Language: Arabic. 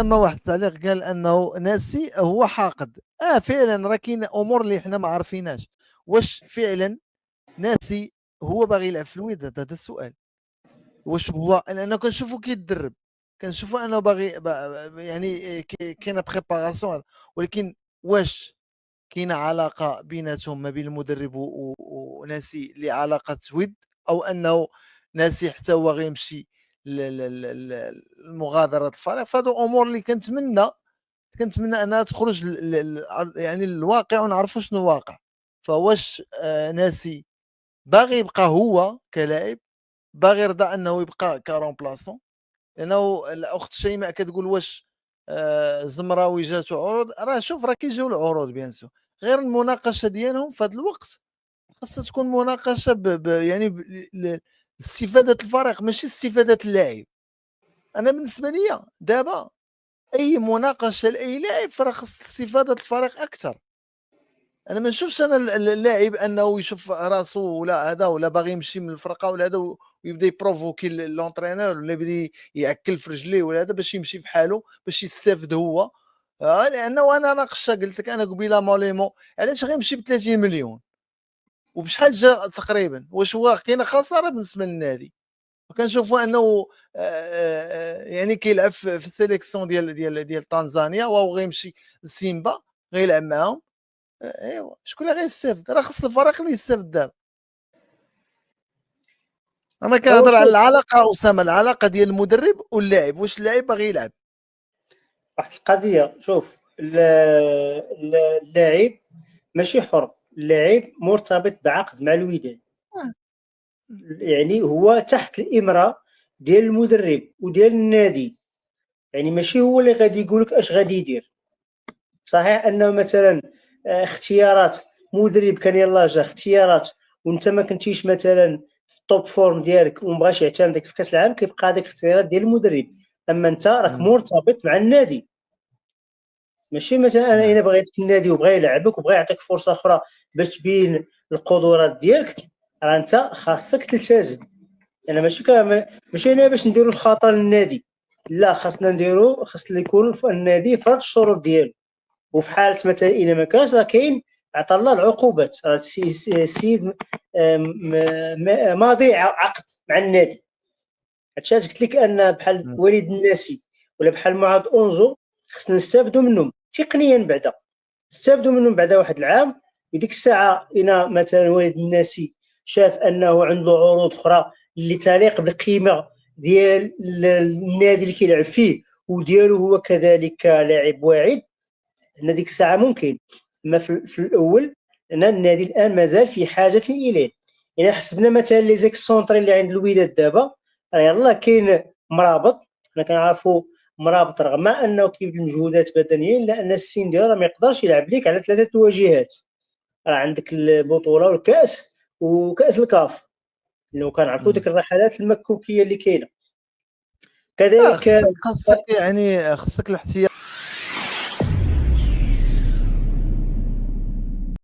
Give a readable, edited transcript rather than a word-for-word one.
اما واحد التعليق قال انه ناسي هو حاقد. فعلا راه كاين امور اللي حنا ما عارفيناش. واش فعلا ناسي هو باغي يلعب في الوداد؟ هذا السؤال. واش هو، لانه كنشوفو كيتدرب، كنشوفو انه باغي يعني كاينه بريباراسيون، ولكن واش كاينه علاقه بيناتهم ما بين المدرب وناسي لعلاقه ود، او انه ناسي حتى هو غيمشي لمغادره الفريق؟ فهادو امور اللي كنتمنى انها تخرج يعني للواقع ونعرفوا شنو الواقع. فواش ناسي باغي يبقى هو كلاعب، باغي يرضى انه يبقى كرومبلاسون؟ لانه الاخت شيماء كتقول واش الزمراوي جاتو عروض. شوف راه كيجيو العروض بيان سور، غير المناقشه ديالهم في هذا الوقت خاصها تكون مناقشه يعني استفاده الفريق ماشي استفاده اللاعب. انا بالنسبه لي دابا اي مناقشه لاي لاعب فراه خاص استفاده الفريق اكثر. انا ما نشوفش انا اللاعب انه يشوف راسو ولا هذا، ولا باغي يمشي من الفرقه ولا هذا، ويبدا يبروفوكي لونترينور، ولا يبدا يعكل في رجليه ولا هذا باش يمشي في حاله باش يستافد هو. لانه انا ناقشتها قلت لك انا قبيله موليمو علاش غيمشي ب 30 مليون وبشحال جا تقريبا؟ واش هو كاينه خساره بالنسبه للنادي؟ وكنشوفوا انه يعني كيلعب في السيليكسيون ديال تنزانيا، وهو غيمشي لسيمبا غيلعب معاهم. ايوا شكون اللي غيستافد؟ راه خص الفريق اللي يستافد دابا. انا هو كنهضر على شوف العلاقه اسامه، العلاقه ديال المدرب واللاعب، واش اللاعب باغي يلعب؟ واحد القضية، شوف اللاعب ماشي حر، اللاعب مرتبط بعقد مع الوداد، آه. يعني هو تحت الإمرة ديال المدرب وديال النادي، يعني ماشي هو اللي غادي يقول لك اش غادي يدير. صحيح انه مثلا اختيارات مدرب كان يلاه جا اختيارات وانت ما كنتيش مثلا في التوب فورم ديالك ومبغاش يعتمدك في كاس العالم، كيبقى هذيك الاختيارات ديال المدرب، اما انت راك مرتبط مع النادي. ماشي مثلا انا الا بغيتك النادي وبغى يلعبك وبغى يعطيك فرصه اخرى باش تبين القدرات ديالك، راه انت خاصك تلتزم. انا ماشي انا باش نديرو الخطا للنادي، لا، خاص يكون النادي فرض الشروط ديالو. وفي حاله مثلا الا ما كانش، راه كاين عطى الله العقوبات. راه السيد ماضي عقد مع النادي. هادشي قلت لك ان بحال وليد الناسي ولا بحال معاذ اونزو خصنا نستافدوا منهم تقنيا بعدا، نستافدوا منهم بعدا واحد العام. وديك الساعه الا مثلا وليد الناسي شاف انه عنده عروض اخرى اللي تليق بالقيمه ديال النادي اللي كيلعب فيه وديالو هو كذلك كلاعب واعد، ان ديك الساعه ممكن. اما في الاول ان النادي الان مازال في حاجه اليه. يعني حسبنا مثلا لي زيك سونطري اللي عند الوداد دابا، يلاه كاين مرابط، حنا كنعرفوا مرابط رغم انه كيبذل مجهودات بدنيه الا ان السن ديالو ما يقدرش يلعب ليك على 3 الواجهات. راه عندك البطوله والكاس وكاس الكاف اللي كنعرفوا ديك الرحلات المكوكيه اللي كاينه كذلك. خصك يعني خصك الاحتياط